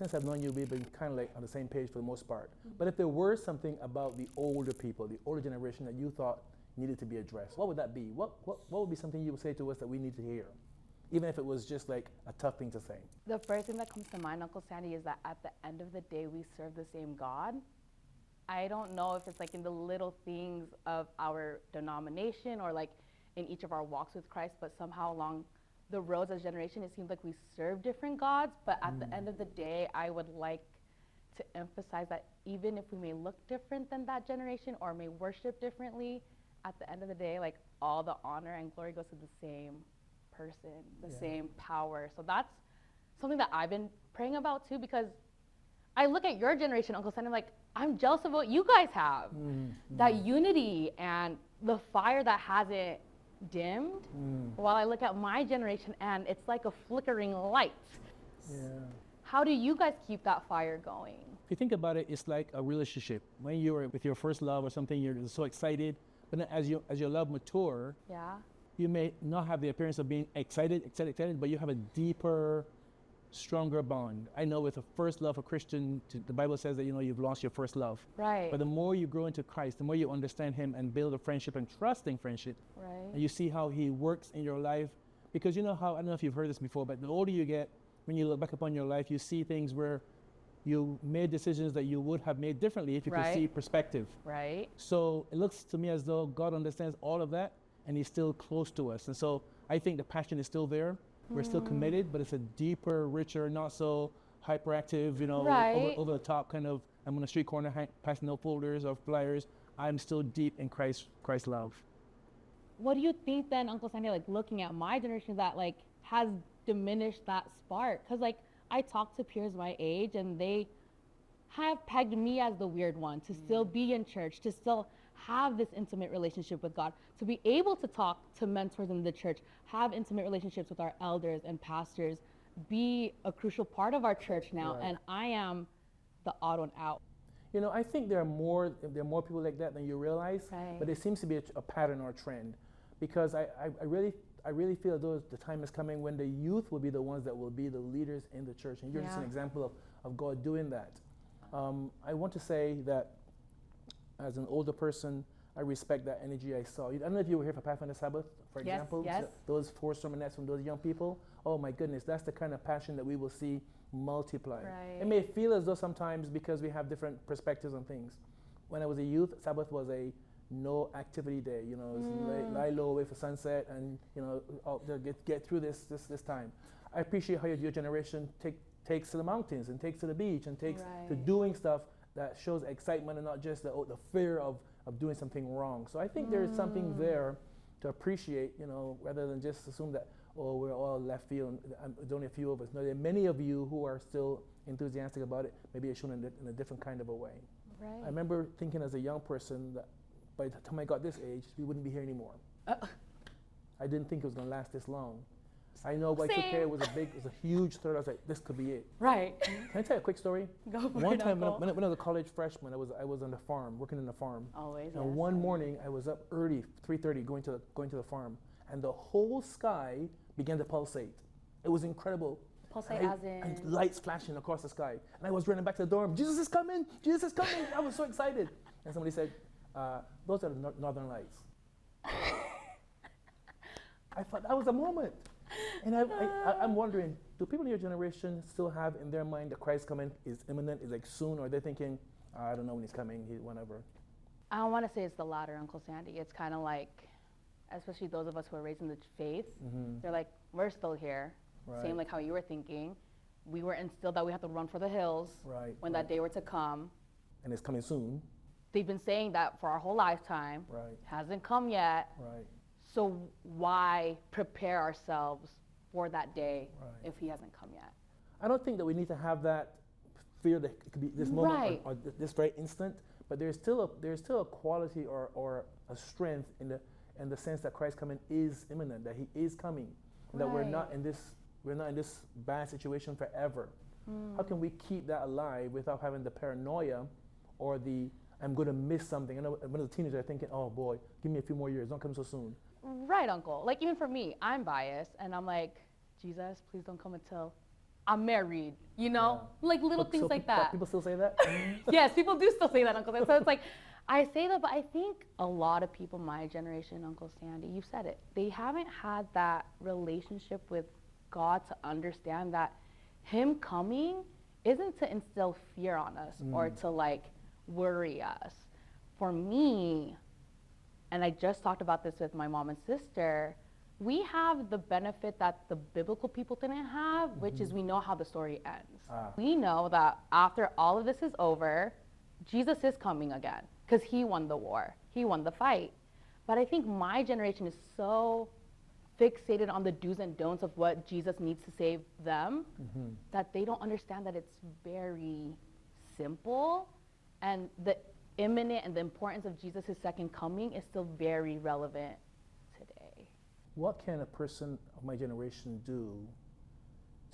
since I've known you, we've been kind of like on the same page for the most part. But if there were something about the older people, the older generation that you thought needed to be addressed, what would that be? What would be something you would say to us that we need to hear? Even if it was just like a tough thing to say. The first thing that comes to mind, Uncle Sandy, is that at the end of the day, we serve the same God. I don't know if it's like in the little things of our denomination or like in each of our walks with Christ, but somehow along the roads as a generation, it seems like we serve different gods. But at the end of the day, I would like to emphasize that even if we may look different than that generation or may worship differently, at the end of the day, like all the honor and glory goes to the same person, the same power. So that's something that I've been praying about too, because I look at your generation, Uncle Sam, like, I'm jealous of what you guys have. That unity and the fire that hasn't dimmed, while I look at my generation and it's like a flickering light. How do you guys keep that fire going? If you think about it, it's like a relationship. When you're with your first love or something, you're so excited, but then as your love mature, you may not have the appearance of being excited, but you have a deeper, stronger bond. I know with a first love, a Christian, the Bible says that, you've lost your first love. Right. But the more you grow into Christ, the more you understand Him and build a friendship and trusting friendship. Right. And you see how He works in your life. Because you know how, I don't know if you've heard this before, but the older you get, when you look back upon your life, you see things where you made decisions that you would have made differently if you could see perspective. Right. So it looks to me as though God understands all of that and He's still close to us. And so I think the passion is still there. We're still committed, but it's a deeper, richer, not so hyperactive, over the top kind of, I'm on the street corner passing out folders or flyers. I'm still deep in Christ's love. What do you think then, Uncle Sandy, like looking at my generation that like has diminished that spark? Because like I talk to peers my age and they have pegged me as the weird one to still be in church, to still have this intimate relationship with God, to be able to talk to mentors in the church, have intimate relationships with our elders and pastors, be a crucial part of our church now, and I am the odd one out. I think there are more people like that than you realize, but it seems to be a pattern or a trend, because I really feel as though the time is coming when the youth will be the ones that will be the leaders in the church, and you're just an example of God doing that. I want to say that as an older person, I respect that energy I saw. I don't know if you were here for Pathfinder Sabbath, for example. Yes. Those 4 sermonettes from those young people. Oh my goodness, that's the kind of passion that we will see multiply. Right. It may feel as though sometimes because we have different perspectives on things. When I was a youth, Sabbath was a no activity day. It was lie low, wait for sunset, and get through this time. I appreciate how your generation takes to the mountains and takes to the beach and takes to doing stuff that shows excitement and not just the fear of doing something wrong. So I think there is something there to appreciate, rather than just assume that, we're all left field, there's only a few of us. No, there are many of you who are still enthusiastic about it. Maybe it's shown in a different kind of a way. Right. I remember thinking as a young person that by the time I got this age, we wouldn't be here anymore. I didn't think it was going to last this long. I know when I took care, it was a huge threat. I was like, this could be it. Right. Can I tell you a quick story? Go for One it, time Uncle. when I was a college freshman, I was on the farm, working in the farm. Always. And one morning I was up early, 3:30, going to the farm, and the whole sky began to pulsate. It was incredible. Pulsate as in? And lights flashing across the sky. And I was running back to the dorm. Jesus is coming! Jesus is coming! I was so excited. And somebody said, those are the northern lights. I thought that was a moment. And I'm wondering, do people in your generation still have in their mind that Christ coming is imminent, is like soon, or are they thinking, I don't know when He's coming, whenever? I don't want to say it's the latter, Uncle Sandy. It's kind of like, especially those of us who are raised in the faith, they're like, we're still here. Same like how you were thinking. We were instilled that we have to run for the hills when that day were to come. And it's coming soon. They've been saying that for our whole lifetime. Hasn't come yet. So why prepare ourselves for that day if He hasn't come yet? I don't think that we need to have that fear that it could be this moment or this very instant, but there's still a quality or a strength in the sense that Christ's coming is imminent, that He is coming, and that we're not in this bad situation forever. How can we keep that alive without having the paranoia or the I'm going to miss something? I know when I was a teenager, I'm thinking, oh boy, give me a few more years, don't come so soon. Right, Uncle. Like even for me, I'm biased, and I'm like, Jesus, please don't come until I'm married, you know? Like little things like that. People still say that? Yes, people do still say that, Uncle Sandy. So it's like, I say that, but I think a lot of people my generation, Uncle Sandy, you said it, they haven't had that relationship with God to understand that him coming isn't to instill fear on us or to like worry us. For me, and I just talked about this with my mom and sister, we have the benefit that the biblical people didn't have, which is we know how the story ends. We know that after all of this is over, Jesus is coming again because he won the war. He won the fight. But I think my generation is so fixated on the do's and don'ts of what Jesus needs to save them that they don't understand that it's very simple, and the imminent and the importance of Jesus' second coming is still very relevant today. What can a person of my generation do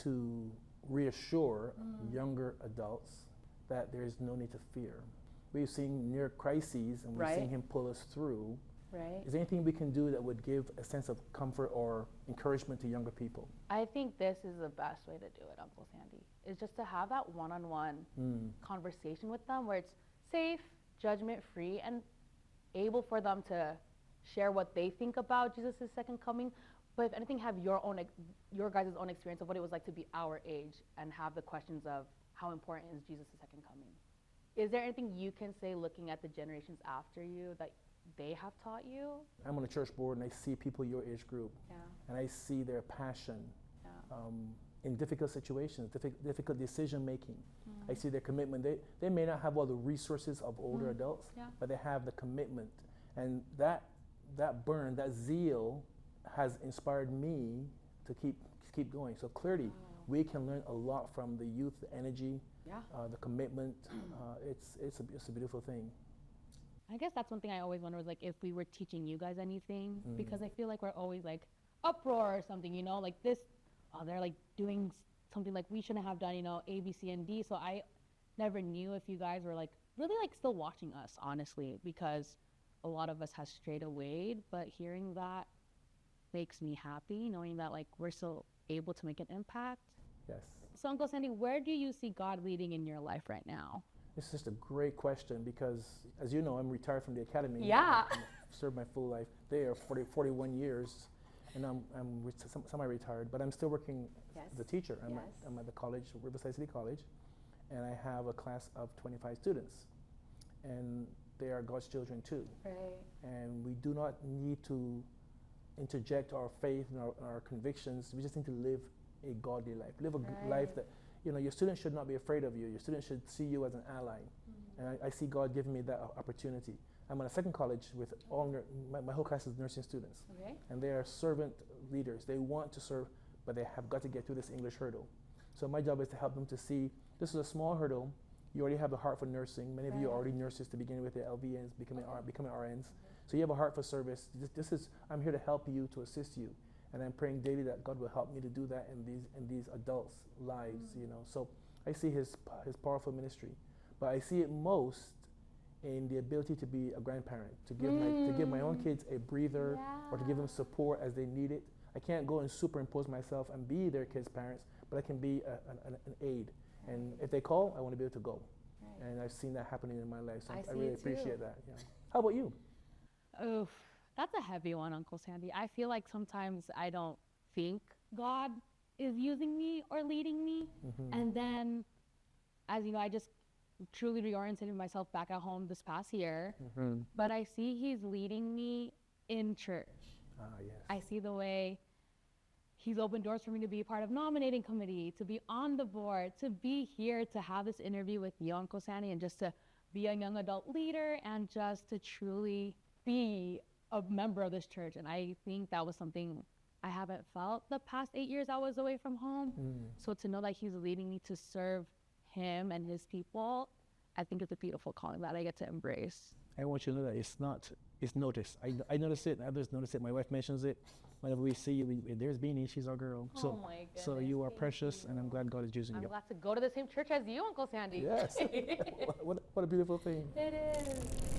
to reassure younger adults that there is no need to fear? We've seen near crises and we've seen him pull us through. Right. Is there anything we can do that would give a sense of comfort or encouragement to younger people? I think this is the best way to do it, Uncle Sandy, is just to have that one-on-one conversation with them where it's safe, judgment-free, and able for them to share what they think about Jesus' second coming. But if anything, have your guys' own experience of what it was like to be our age and have the questions of how important is Jesus' second coming. Is there anything you can say looking at the generations after you that they have taught you? I'm on a church board and I see people your age group, and I see their passion in difficult situations, difficult decision making. I see their commitment. They may not have all the resources of older adults, but they have the commitment, and that burn, that zeal, has inspired me to keep going. So clearly, we can learn a lot from the youth, the energy, the commitment. It's a beautiful thing. I guess that's one thing I always wonder was like if we were teaching you guys anything, because I feel like we're always like uproar or something, you know, like this, they're like doing something like we shouldn't have done, you know, A, B, C, and D. So I never knew if you guys were like really like still watching us, honestly, because a lot of us has strayed away. But hearing that makes me happy, knowing that like we're still able to make an impact. Yes. So Uncle Sandy, where do you see God leading in your life right now? This is just a great question because, as you know, I'm retired from the academy. Yeah. I've served my full life there, 41 years, and I'm semi-retired, but I'm still working as a teacher. I'm at the college, Riverside City College, and I have a class of 25 students, and they are God's children too. Right. And we do not need to interject our faith and our convictions. We just need to live a godly life. Live a life that, you know, your students should not be afraid of you. Your students should see you as an ally. And I see God giving me that opportunity. I'm at a second college with my whole class is nursing students. Okay. And they are servant leaders. They want to serve, but they have got to get through this English hurdle. So my job is to help them to see this is a small hurdle. You already have the heart for nursing. Many of you are already nurses to begin with, the LVNs, becoming RNs. So you have a heart for service. I'm here to help you, to assist you. And I'm praying daily that God will help me to do that in these adults' lives, you know. So I see his powerful ministry, but I see it most in the ability to be a grandparent, to give my own kids a breather, or to give them support as they need it. I can't go and superimpose myself and be their kids' parents, but I can be an aid. And if they call, I want to be able to go. And I've seen that happening in my life, so I really appreciate that. Yeah. How about you? Oof. That's a heavy one, Uncle Sandy. I feel like sometimes I don't think God is using me or leading me. And then, as you know, I just truly reoriented myself back at home this past year. But I see he's leading me in church. Yes. I see the way he's opened doors for me to be part of nominating committee, to be on the board, to be here, to have this interview with you, Uncle Sandy, and just to be a young adult leader and just to truly be a member of this church. And I think that was something I haven't felt the past 8 years I was away from home. So to know that he's leading me to serve him and his people, I think it's a beautiful calling that I get to embrace. I want you to know that it's noticed. I notice it, and others notice it. My wife mentions it. Whenever we see you, there's Beanie, she's our girl. Oh my goodness. So you are precious, and I'm glad God is using you. I'm glad to go to the same church as you, Uncle Sandy. Yes. What a beautiful thing. It is.